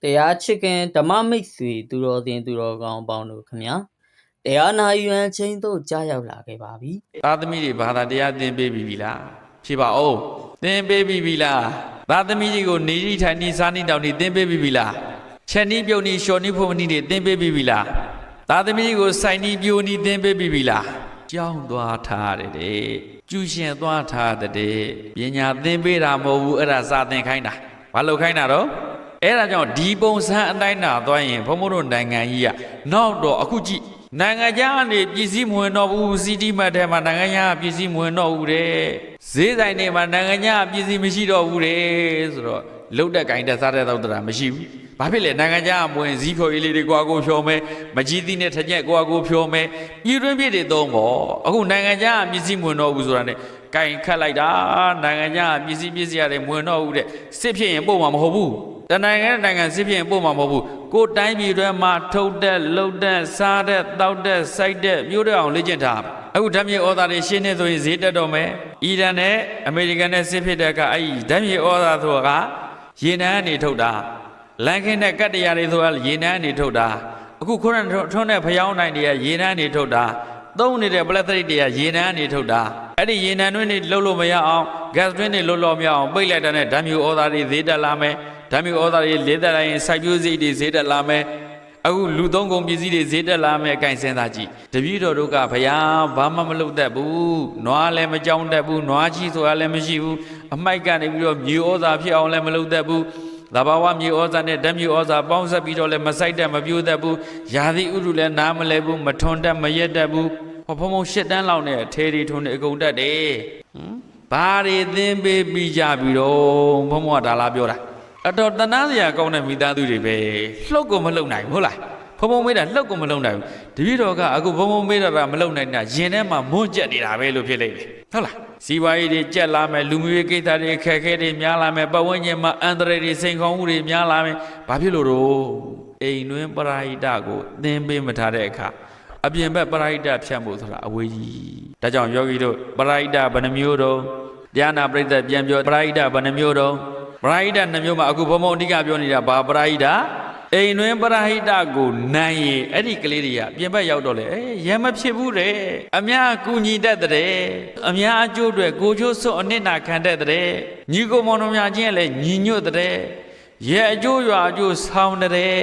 တရားချစ်ခင်ဓမ္မမိတ်ဆွေသူတော်စင်သူတော်ကောင်းပေါင်းတို့ခင်ဗျာတရားနာယူရန်ချင်းတို့ကြားရောက်လာခဲ့ပါပြီသားသမီးတွေဘာသာတရားသင်ပေးပြီလားဖြေပါဦးသင်ပေးပြီလားသားသမီးကြီးကိုနေရီထိုင်နေစားနေတောင်နေသင်ပေးပြီလားချက်နီးပြုတ်နီးရှော်နီးဖို့မနီးတွေသင်ပေးပြီလားသားသမီးကိုစိုက်နီးပြိုနီးသင်ပေးပြီလားကြောင်းသွားထားတယ်တဲ့ကျူရှင်သွားထားတဲ့ပညာသင်ပေးတာမဟုတ်ဘူးအဲ့ဒါစာသင်ခိုင်းတာဘာလို့ခိုင်းတာတော့အဲ့ဒါကြောင့်ဒီပုံစံအတိုင်းနာသွားရင်ဘုံဘုံတို့နိုင်ငံကြီးကနောက်တော့အခုကြည့်နိုင်ငံခြားကနေပြည်စည်းမဝင်တော့ဘူးစီတီမတ်ထဲမှာနိုင်ငံခြားပြည်စည်းမဝင်တော့ဘူးတဲ့ဈေးဆိုင်တွေမှာနိုင်ငံခြားပြည်စည်းမရှိတော့ဘူးတဲ့ဆိုတော့လုတ်တဲ့ဂိုင်းတက်စားတဲ့သောက်တာမရှိဘူးဘာဖြစ်လဲနိုင်ငံခြားမဝင်ဇီးခေါ်ရေးလေးတွေကိုကိုဖြောမယ်မကြီးသီးနဲ့ထကြက်ကိုဖြောမယ်ပြည်တွင်းပြည်တွေသုံးပေါ့အခုနိုင်ငံခြားပြည်စည်းမဝင်တော့ဘူးဆိုတာနဲ့ဂိုင်းခတ်လိုက်တာနိုင်ငံခြားပြည်စည်းရတယ်မဝင်တော့ဘူးတဲ့စစ်ဖြစ်ရင်ပို့မှာမဟုတ်ဘူးတနိုင်ငံစစ်ဖြစ်ရင်ပို့မှာမဟုတ်ဘူးကိုတိုင်းပြည်တွေမှာထုတ်တဲ့လှုပ်တဲ့စားတဲ့တောက်တဲ့စိုက်တဲ့မျိုးတွေအောင်လေ့ကျင့်ထားအခုဓာတ်မြေဩဇာတွေရှင်းနေဆိုရင်ဈေးတက်တော့မယ်အီရန်နဲ့အမေရိကန်နဲ့စစ်ဖြစ်တဲ့ကအဲ့ဒီဓာတ်မြေဩဇာဆိုတာကရေနံကနေထုတ်တာလန်ခင်းတဲ့ကတ်တရားတွေဆိုတာရေနံကနေထုတ်တာအခုခုနထွန်းတဲ့ဖျောင်းနိုင်တွေကရေနံကနေထုတ်တာသုံးနေတဲ့ပလက်စတစ်တွေကရေနံကနေထုတ်တာအဲ့ဒီရေနံတွင်းတွေလှုပ်လို့မရအောင်ဂတ်တွင်းတွေလှုပ်လို့မရအောင်ပိတ်လိုက်တဲ့ဓာတ်မြေဩဇာတွေဈေးတက်လာမယ်ဓာတ်မြေဩဇာတွေလေးတက်လာရင်စိုက်ပျိုးစိတ်တွေဈေးတက်လာမယ်အခုလူသုံးကုန်ပစ္စည်းတွေဈေးတက်လာမယ်အကင်စဉ်းစားကြည့်တပည့်တော်တို့ကဘုရားဘာမှမလုပ်တတ်ဘူးနွားလည်းမကြောက်တတ်ဘူးနွားကြီးဆိုတာလည်းမရှိဘူးအမိုက်ကနေပြီးတော့မြေဩဇာဖြစ်အောင်လည်းမလုပ်တတ်ဘူးသဘာဝမြေဩဇာနဲ့ဓာတ်မြေဩဇာပေါင်းစပ်ပြီးတော့လည်းမစိုက်တတ်မပြိုးတတ်ဘူးယာတိဥရုလည်းနားမလဲဘူးမထွန်တတ်မရက်တတ်ဘူးဖုံရှစ်တန်းလောက်နဲ့ထေရီထုံနေအကုန်တတ်တယ်ဘာတွေသင်ပေးပြီးကြပြီတော့ဘုံကဒါလားပြောတာအတော်တနာစရာကောင်းတဲ့မိသားစုတွေပဲလှုပ်ကိုမလှုပ်နိုင်ဘူးဟုတ်လားဖုံမေးတာလှုပ်ကိုမလှုပ်နိုင်ဘူးတပည့်တော်ကအခုဖုံမေးတာမလှုပ်နိုင်တာရင်ထဲမှာမွန်းကျက်နေတာပဲလို့ဖြစ်လိမ့်မယ်ဟုတ်လားစီးပွားရေးတွေကျက်လာမယ်လူမျိုးရေးကိစ္စတွေခက်ခဲတွေများလာမယ်ပတ်ဝန်းကျင်မှာအန္တရာယ်တွေစိန်ခေါ်မှုတွေများလာမယ်ဘာဖြစ်လို့တော့အိမ်တွင်းပရာဟိတကိုသင်ပေးမထားတဲ့အခါအပြင်ဘက်ပရာဟိတဖြတ်ဖို့ဆိုတာအဝေးကြီးဒါကြောင့်ယောဂီတို့ပရာဟိတဘယ်နှမျိုးတော့တရားနာပရိသတ်ပြန်ပြောပရာဟိတဘယ်နှမျိုးတော့ပရာဟိတနှမျိုးမှာအခုဘုံဘုံအဓိကပြောနေတာဘာပရာဟိတအိမ်တွင်ပရာဟိတကိုနိုင်ရင်အဲ့ဒီကလေးတွေကပြင်ဘက်ရောက်တော့လေရဲမဖြစ်ဘူးတဲ့အများကူညီတတ်တဲ့အများအကျိုးတွေကိုချိုးစွတ်အနစ်နာခံတတ်တဲ့ညီကိုမောင်တော်များချင်းလည်းညီညွတ်တဲ့ရဲအကျိုးရွာအကျိုးဆောင်တဲ့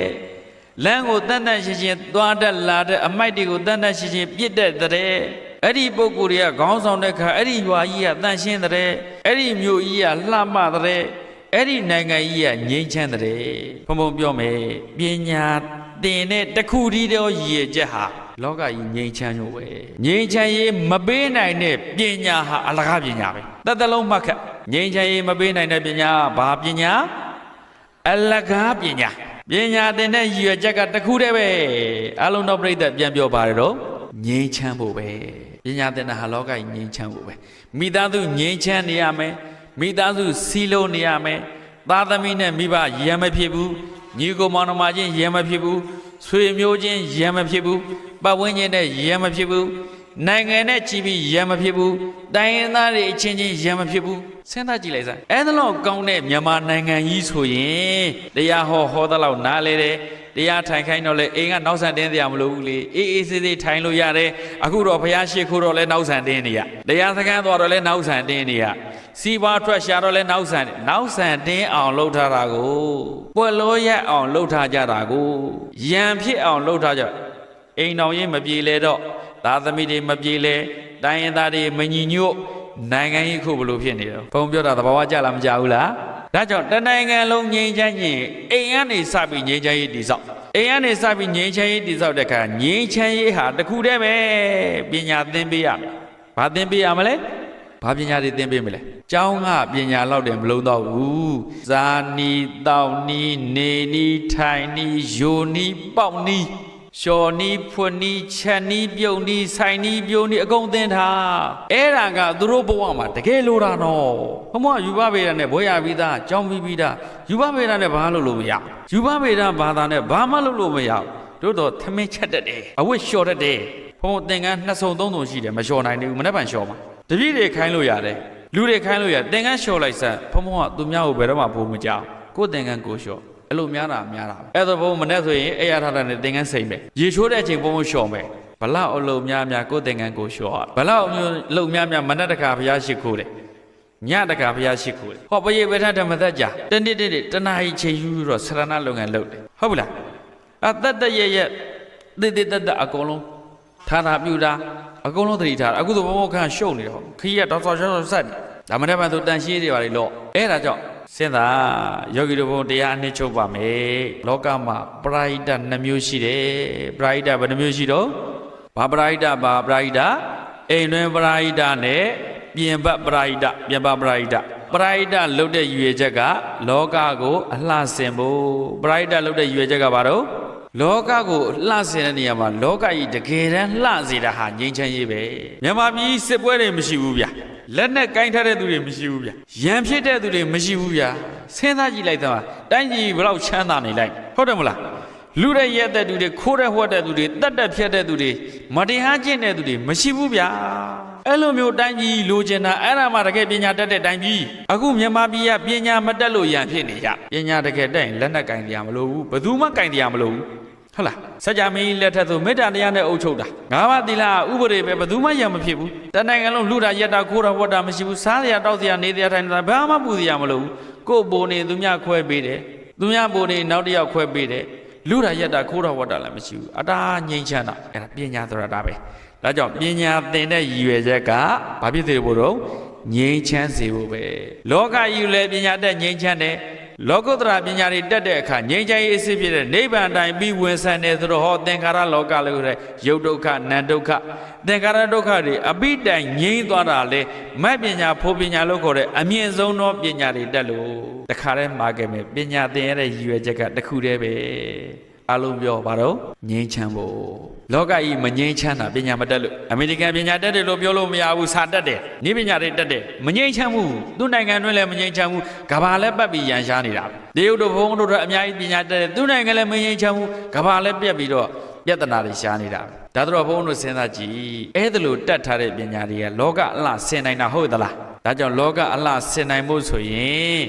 လမ်းကိုတန်တန်ရှင်းရှင်းသွားတတ်လာတဲ့အမိုက်တွေကိုတန်တန်ရှင်းရှင်းပြစ်တတ်တဲ့အဲ့ဒီပုဂ္ဂိုလ်တွေကခေါင်းဆောင်တဲ့ခါအဲ့ဒီရွာကြီးကတန်ရှင်းတဲ့အဲ့ဒီမြို့ကြီးကလှမတဲ့အဲ့ဒီနိုင်ငံကြီးကငြိမ်းချမ်းတဲ့ဘုံဘုံပြောမယ်ပညာတင်တဲ့တခုတည်းသောရည်ရချက်ဟာလောကကြီးငြိမ်းချမ်းလို့ပဲငြိမ်းချမ်းရေးမပေးနိုင်တဲ့ပညာဟာအလကားပညာပဲတသက်လုံးမှတ်ခတ်ငြိမ်းချမ်းရေးမပေးနိုင်တဲ့ပညာဘာပညာအလကားပညာပညာတင်တဲ့ရည်ရချက်ကတခုတည်းပဲအလုံးတော်ပြိဿပြန်ပြောပါတယ်တော့ငြိမ်းချမ်းဖို့ပဲပညာတင်တဲ့ဟာလောကကြီးငြိမ်းချမ်းဖို့ပဲမိသားစုငြိမ်းချမ်းနေရမယ်မိသားစုစီလုံးနေရမယ်သားသမီးနဲ့မိဘရံမဖြစ်ဘူးညီကိုမောင်နှမချင်းရံမဖြစ်ဘူးဆွေမျိုးချင်းရံမဖြစ်ဘူးပတ်ဝန်းကျင်နဲ့ရံမဖြစ်ဘူးနိုင်ငံနဲ့ချီပြီးရံမဖြစ်ဘူးတိုင်းရင်းသားတွေအချင်းချင်းရံမဖြစ်ဘူးစဉ်းစားကြည့်လိုက်စမ်းအဲ့ဒါလောက်ကောင်းတဲ့မြန်မာနိုင်ငံကြီးဆိုရင်တရားဟောသလောက်နားလေတယ်တရားထိုင်ခိုင်းတော့လေအိမ်ကနောက်ဆန်တင်းတရားမလို့ဘူးလေအေးဆေးဆေးထိုင်လို့ရတယ်အခုတော့ဘုရားရှိခိုးတော့လဲနောက်ဆန်တင်းနေရတရားစခန်းသွားတော့လဲနောက်ဆန်တင်းနေရစီးပွားထွက်ရှာတော့လဲနောက်ဆန်တင်းအောင်လှုပ်ထားတာကိုပွက်လို့ရက်အောင်လှုပ်ထားကြတာကိုရံဖြစ်အောင်လှုပ်ထားကြအိမ်တော်ရင်မပြေလဲတော့သားသမီးတွေမပြေလဲတိုင်းရင်းသားတွေမညီညွတ်နိုင်ငံကြီးခုဘလို့ဖြစ်နေတော့ဘုံပြောတာသဘာဝကြလားမကြဘူးလားဒါကြောင့်တနိုင်ငံလုံးငြိမ်းချမ်းရင်အိမ်ကနေစပြီးငြိမ်းချမ်းရေးတည်ဆောက်အိမ်ကနေစပြီးငြိမ်းချမ်းရေးတည်ဆောက်တဲ့အခါငြိမ်းချမ်းရေးဟာတခုတည်းပဲပညာသင်ပေးရမယ်။ဘာသင်ပေးရမလဲ။ဘာပညာတွေသင်ပေးမလဲ။ကျောင်းကပညာလောက်တယ်မလုံးတော့ဘူး။ဇာနီတောက်နီနေနီထိုင်နီယိုနီပေါက်နီရှော်နီဖွနီချက်နီပြုံနီဆိုင်နီပြုံနီအကုန်သင်ထားအဲ့ဒါကသူတို့ဘဝမှာတကယ်လိုတာနော်ဘုံမယူဘဗေဒနဲ့ဘွဲရပြီးသားကြောင်းပြီးသားယူဘဗေဒနဲ့ဘာလုပ်လို့မရယူဘဗေဒဘာသာနဲ့ဘာမှလုပ်လို့မရတို့တော့သမင်းချက်တတ်တယ်အဝတ်လျှော်တတ်တယ်ဘုံသင်္ကန်း2စုံ3စုံရှိတယ်မလျှော်နိုင်ဘူးမနေ့ကလျှော်မှာတပည့်တွေခိုင်းလို့ရတယ်လူတွေခိုင်းလို့ရသင်္ကန်းလျှော်လိုက်စမ်းဘုံကသူများကိုဘယ်တော့မှဘိုးမကြောက်ကိုယ်သင်္ကန်းကိုလျှော် အဲ့လိုများတာအဲ့တော့ဘုံမနဲ့ဆိုရင်အဲ့ရထားတဲ့သင်္ကန်းစိမ့်ပဲရေချိုးတဲ့အချိန်ဘုံလျှော်မယ်ဘလောက်အလုံးများကိုယ်သင်္ကန်းကိုလျှော်ဘလောက်လုံများမနဲ့တခါဘုရားရှိခိုးတယ်ညတခါဘုရားရှိခိုးတယ်ဟောပရိဝေထဓမ္မသက်ကြာတနေ့တနာရီချိန်ယူတော့ဆရဏလုပ်ငန်းလုပ်တယ်ဟုတ်ပြီလားအသက်တရဲ့တအကုန်လုံးဌာနပြုတာအကုန်လုံးသတိထားအခုဆိုဘုံခန့်ရှုပ်နေတော့ခီးရတော့ဆောက်ဆက်ဒါမှမဟုတ်တန်ရှင်းတွေပါလေလို့အဲ့ဒါကြောင့်စဉ်းစားယောဂီတို့ဘုံတရားအနှစ်ချုပ်ပါမယ်လောကမှာပရာဟိတ2မျိုးရှိတယ်ပရာဟိတဘယ်နှမျိုးရှိတော့ဘာပရာဟိတအိမ်တွင်ပရာဟိတနဲ့ပြင်ပပရာဟိတပရာဟိတလုတ်တဲ့ရွေချက်ကလောကကိုအလှဆင်ဖို့ပရာဟိတလုတ်တဲ့ရွေချက်ကဘာတော့လောကကိုလှဆင်တဲ့နေရာမှာလောကကြီးတကယ်တမ်းလှစေတာဟာငြိမ်းချမ်းရေးပဲမြန်မာပြည်စစ်ပွဲတွေမရှိဘူးဗျာလက်နဲ့ကင်ထားတဲ့သူတွေမရှိဘူးဗျာရန်ဖြစ်တဲ့သူတွေမရှိဘူးဗျာစဉ်းစားကြည့်လိုက်တော့တိုင်းပြည်ဘလောက်ချမ်းသာနေလိုက်ဟုတ်တယ်မလားလူတဲ့ရက်တဲ့သူတွေခိုးတဲ့ဟွက်တဲ့သူတွေတတ်တဲ့ဖြတ်တဲ့သူတွေမတရားကျင့်တဲ့သူတွေမရှိဘူးဗျာအဲ့လိုမျိုးတိုင်းပြည်လိုချင်တာအဲ့ဒါမှတကယ်ပညာတတ်တဲ့တိုင်းပြည်အခုမြန်မာပြည်ကပညာမတတ်လို့ရန်ဖြစ်နေကြပညာတကယ်တတ်ရင်လက်နဲ့ကင်တရားမလို့ဘူးဘယ်သူမှကင်တရားမလို့ဘူးဟုတ်လားစကြမင်းလက်ထက်ဆိုမေတ္တာတရားနဲ့အုပ်ချုပ်တာငါးပါးသီလဥပဒေပဲဘယ်သူမှရံမဖြစ်ဘူးတနိုင်ငံလုံးလူတာရက်တာခိုးတာဝတ်တာမရှိဘူးစားစရာတောက်စရာနေစရာထိုင်တာဘာမှပူစရာမလိုဘူးကိုယ်ပိုနေသူများခွဲပေးတယ်သူများပိုနေနောက်တစ်ယောက်ခွဲပေးတယ်လူတာရက်တာခိုးတာဝတ်တာလည်းမရှိဘူးအတားငြိမ်းချမ်းတာအဲ့ဒါပညာဆိုတာဒါပဲဒါကြောင့်ပညာသင်တဲ့ရည်ရွယ်ချက်ကဘာဖြစ်သေးလို့တော့ငြိမ်းချမ်းစေဖို့ပဲလောကကြီးလည်းပညာတတ်ငြိမ်းချမ်းတယ်လောကုတ္တရာပညာတွေတက်တဲ့အခါငြိမ်းချမ်းရေးအစစ်ဖြစ်တဲ့နိဗ္ဗာန်တိုင်းပြီးဝင်ဆန်တယ်ဆိုတော့ဟောသင်္ခါရလောကလို့တဲ့ယုတ်ဒုက္ခနံဒုက္ခသင်္ခါရဒုက္ခတွေအပိတိုင်ငြိမ်းသွားတာလေမဲ့ပညာဖို့ပညာလို့ခေါ်တဲ့အမြင့်ဆုံးသောပညာတွေတက်လို့တခါတည်းမှာခဲ့မယ်ပညာသင်ရတဲ့ရည်ရွယ်ချက်ကတစ်ခုတည်းပဲအလုံးပြောပါတော့ငြိမ်းချမ်းဖို့လောကကြီးမငြိမ်းချမ်းတာပညာမတက်လို့အမေရိကန်ပညာတက်တယ်လို့ပြောလို့မရဘူးစာတက်တယ်နည်းပညာတွေတက်တယ်မငြိမ်းချမ်းဘူးသူ့နိုင်ငံတွင်းလည်းမငြိမ်းချမ်းဘူးကဘာလည်းပတ်ပြီးရန်ရှားနေတာတရုတ်တို့ဘုံတို့အများကြီးပညာတက်တယ်သူ့နိုင်ငံလည်းမငြိမ်းချမ်းဘူးကဘာလည်းပြက်ပြီးတော့ပြဿနာတွေရှားနေတာဒါတော့ဘုံတို့စဉ်းစားကြည့်အဲ့ဒါလို့တက်ထားတဲ့ပညာတွေကလောကအလှဆင်နိုင်တာဟုတ်သလားဒါကြောင့်လောကအလှဆင်နိုင်ဖို့ဆိုရင်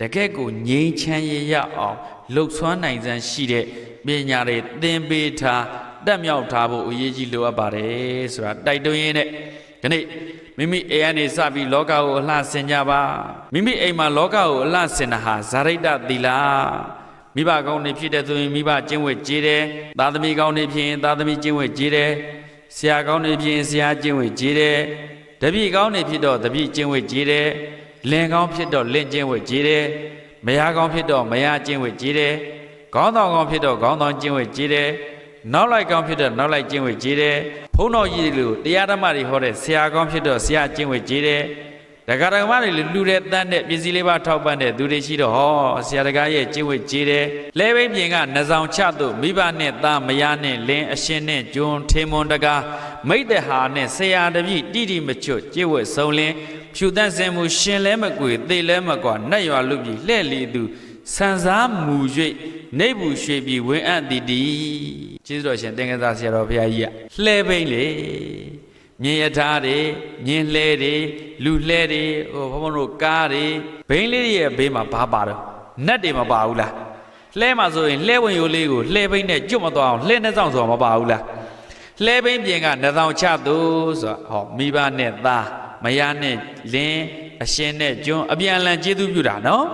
တကယ့်ကိုငြိမ်းချမ်းရရအောင်လှုပ်ဆွမ်းနိုင်စမ်းရှိတဲ့ပညာတွေသင်ပေးထားတက်မြောက်ထားဖို့အရေးကြီးလိုအပ်ပါတယ်ဆိုတာတိုက်တွန်းရင်းနဲ့ဒီနေ့မိမိအိမ်ကနေစပြီးလောကကိုအလှဆင်ကြပါမိမိအိမ်မှာလောကကိုအလှဆင်တာဟာဇာရိတ္တသီလမိဘကောင်းနေဖြစ်တဲ့ဆိုရင်မိဘကျင့်ဝတ်ကြည်တယ်သားသမီးကောင်းနေဖြစ်ရင်သားသမီးကျင့်ဝတ်ကြည်တယ်ဆရာကောင်းနေဖြစ်ရင်ဆရာကျင့်ဝတ်ကြည်တယ်တပည့်ကောင်းနေဖြစ်တော့တပည့်ကျင့်ဝတ်ကြည်တယ်လင်ကောင်းဖြစ်တော့လင်ကျင့်ဝတ်ကြည်တယ်မယားကောင်းဖြစ်တော့မယားကျင့်ဝတ်ကြည်တယ်ခေါင်းဆောင်ကောင်းဖြစ်တော့ခေါင်းဆောင်ကျင့်ဝတ်ကြည်တယ်နောက်လိုက်ကောင်းဖြစ်တော့နောက်လိုက်ကျင့်ဝတ်ကြည်တယ်ဘုန်းတော်ကြီးတို့တရားဓမ္မတွေဟောတဲ့ဆရာကောင်းဖြစ်တော့ဆရာကျင့်ဝတ်ကြည်တယ်ဒကာဒကမတွေလူတဲ့တန်းတဲ့ပစ္စည်းလေးပါထောက်ပံ့တဲ့သူတွေရှိတော့ဟောဆရာတကာရဲ့ကျင့်ဝတ်ကြည်တယ်လဲဘိပြင်ကနှဆောင်ချတို့မိဘနဲ့သားမယားနဲ့လင်းအရှင်နဲ့ကျွန်းထေမွန်တကာမိတ်တဟာနဲ့ဆရာတပည့်တိတိမချွတ်ကျင့်ဝတ်ဆုံးလင်းဖြူတန့်စင်မှုရှင်လဲမကွေသေလဲမကွာနတ်ရွာလူပြည်လှဲ့လီသူဆန်စားမူ၍နေဘူးရွှေပြည်ဝင်းအပ်တည်တည်ကျေးဇူးတော်ရှင်သင်္ကန်းသားဆရာတော်ဘုရားကြီးကလှဲပိန်းလေမြင်ရထားတွေမြင်လှဲတွေလူလှဲတွေဟိုဘုန်းတို့ကားတွေဘိန်းလေးရဲ့ဘေးမှာဘာပါတော့နတ်တွေမပါဘူးလားလှဲမှာဆိုရင်လှဲဝင်ရိုးလေးကိုလှဲပိန်းနဲ့ကျွတ်မသွားအောင်လှဲနှဆောင်ဆိုတာမပါဘူးလားလှဲပိန်းပြင်ကနှဆောင်ချသူဆိုတာဟောမိဘနဲ့သားမယားနဲ့လင်းအရှင်နဲ့ကျွန်းအပြန်အလှန်ကျေးဇူးပြုတာနော်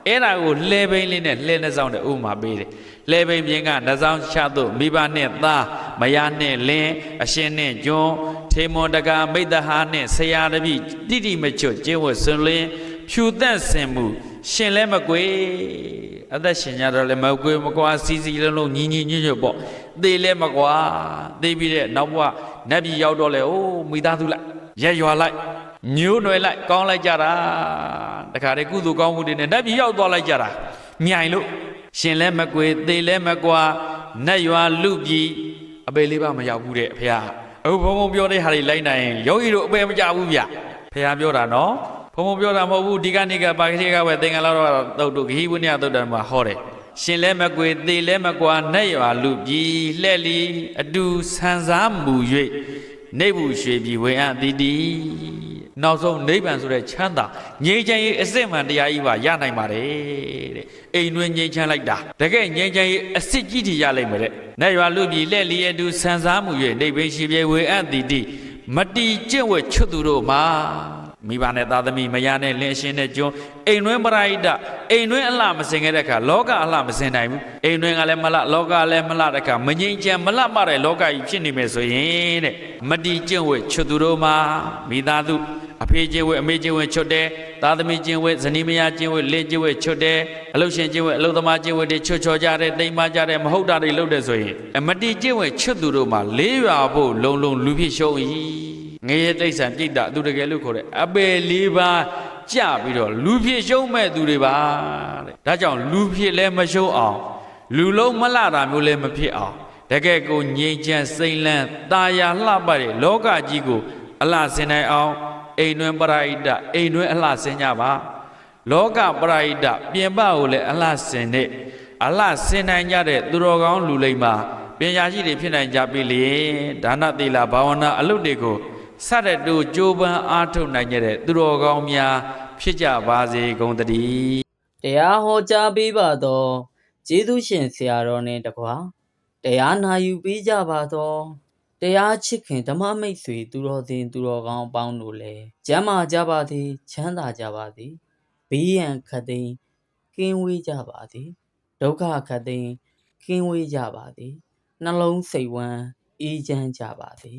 အဲ့ဒါကိုလှဲပိန်းလေးနဲ့လှဲနှဆောင်တဲ့ဥပမာပေးတယ်လှဲပိန်းပြင်ကနှဆောင်ချသူမိဘနဲ့သားမယားနဲ့လင်းအရှင်နဲ့ကျွန်းထေမွန်တကာမိတ်တဟာနဲ့ဆရာတပည့်တိတိမချွတ်ကျင့်ဝတ်ဆွလင်းဖြူသက်စင်မှုရှင်လဲမကွေအသက်ရှင်ကြတော့လည်းမကွေမကွာစီစီလုံးလုံးညီညီညွတ်ညွတ်ပေါ့သေလဲမကွာသေပြီးတဲ့နောက်ဘဝနတ်ပြည်ရောက်တော့လေအိုးမိသားစုလိုက်ရက်ရွာလိုက်မျိုးနွယ်လိုက်ကောင်းလိုက်ကြတာတခါတည်းကုသိုလ်ကောင်းမှုတွေနဲ့နတ်ပြည်ရောက်သွားလိုက်ကြတာမြိုင်လို့ရှင်လဲမကွေသေလဲမကွာနတ်ရွာလူပြည်အပေလေးပါမရောက်ဘူးတဲ့ဖေဟာအခုဘုံပြောတဲ့ဟာတွေလိုက်နိုင်ရင်ယောဂီတို့အပေမကြဘူးဗျဖေဟာပြောတာနော်ဘုံပြောတာမဟုတ်ဘူးဒီကနေ့ကပါခတိကပဲသင်္ကန်းလောက်တော့တုတ်ဂဟိဝိနည်းတုတ်တယ်မှာဟောတယ်ရှင်လဲမကွေသေလဲမကွာနတ်ရွာလူပြည်လှဲ့လီအတူဆန်စားမူ၍နေဘူးရွှေပြည်ဝေအပ်တည်တည် နောက်ဆုံးနိဗ္ဗာန်ဆိုတဲ့ချမ်းသာငြိမ်းချမ်းရေးအစစ်မှန်တရားကြီးပါရနိုင်ပါတယ်တဲ့အိမ်တွင်ငြိမ်းချမ်းလိုက်တာတကယ်ငြိမ်းချမ်းရေးအစစ်ကြီးတည်ရလိမ့်မယ်တဲ့နဲ့ရွာလူပြည်လက်လီအတူဆန်စားမှု၍နေပိရှိပြေဝေအပ်သည်တိမတီကျင့်ဝတ်ချွတ်သူတို့မှာမိဘနဲ့သားသမီးမယားနဲ့လင်းရှင်နဲ့ကျွန်းအိမ်တွင်ပရိဒအိမ်တွင်အလှမစင်ခဲ့တဲ့အခါလောကအလှမစင်နိုင်ဘူးအိမ်တွင်ကလည်းမလှလောကလည်းမလှတဲ့အခါမငြိမ်းချမ်းမလှမတဲ့လောကကြီးဖြစ်နေမယ်ဆိုရင်တဲ့မတီကျင့်ဝတ်ချွတ်သူတို့မှာမိသားစုအဖေကျင့်ဝတ်အမေကျင့်ဝတ်ချွတ်တယ်သားသမီးကျင့်ဝတ်ဇနီးမယားကျင့်ဝတ်လင်းကျင့်ဝတ်ချွတ်တယ်အလုပ်ရှင်ကျင့်ဝတ်အလုပ်သမားကျင့်ဝတ်တွေချွတ်ချော်ကြတယ်တိမ်မကြတယ်မဟုတ်တာတွေလုပ်တယ်ဆိုရင်မတီကျင့်ဝတ်ချွတ်သူတို့မှာလေးရွာဖို့လုံလုံလူဖြစ်ရှုံး၏ငရေတိတ်ဆန်ပြိတ္တသူတကယ်လို့ခေါ်တဲ့အပေလေးပါးကြပြီးတော့လူဖြစ်ရှုံးမဲ့သူတွေပါတဲ့ဒါကြောင့်လူဖြစ်လည်းမရှုံးအောင်လူလုံးမလှတာမျိုးလည်းမဖြစ်အောင်တကယ်ကိုငြိမ်းချမ်းစိမ့်လန်းတာယာလှပတဲ့လောကကြီးကိုအလှဆင်နိုင်အောင်အိမ်တွင်ပရိဒအိမ်တွင်အလှဆင်ကြပါလောကပရိဒပြင်ပကိုလည်းအလှဆင်တဲ့အလှဆင်နိုင်ကြတဲ့သူတော်ကောင်းလူလိမ္မာပညာရှိတွေဖြစ်နိုင်ကြပြီလေဒါနသီလဘာဝနာအလုပ်တွေကိုစတဲ့တို့ကြိုးပမ်းအားထုတ်နိုင်ကြတဲ့သူတော်ကောင်းများဖြစ်ကြပါစေကုန်သတည်းတရားဟောကြားပေးပါတော့ကျေးဇူးရှင်ဆရာတော်နဲ့တကွာတရားနာယူပေးကြပါတော့တရားချစ်ခင်ဓမ္မမိတ်ဆွေသူတော်စင်သူတော်ကောင်းအပေါင်းတို့လည်းကျမ်းမာကြပါစေချမ်းသာကြပါစေဘေးရန်ခတ်သိမ်းကင်းဝေးကြပါစေဒုက္ခခတ်သိမ်းကင်းဝေးကြပါစေနှလုံးစိတ်ဝမ်းအေးချမ်းကြပါစေ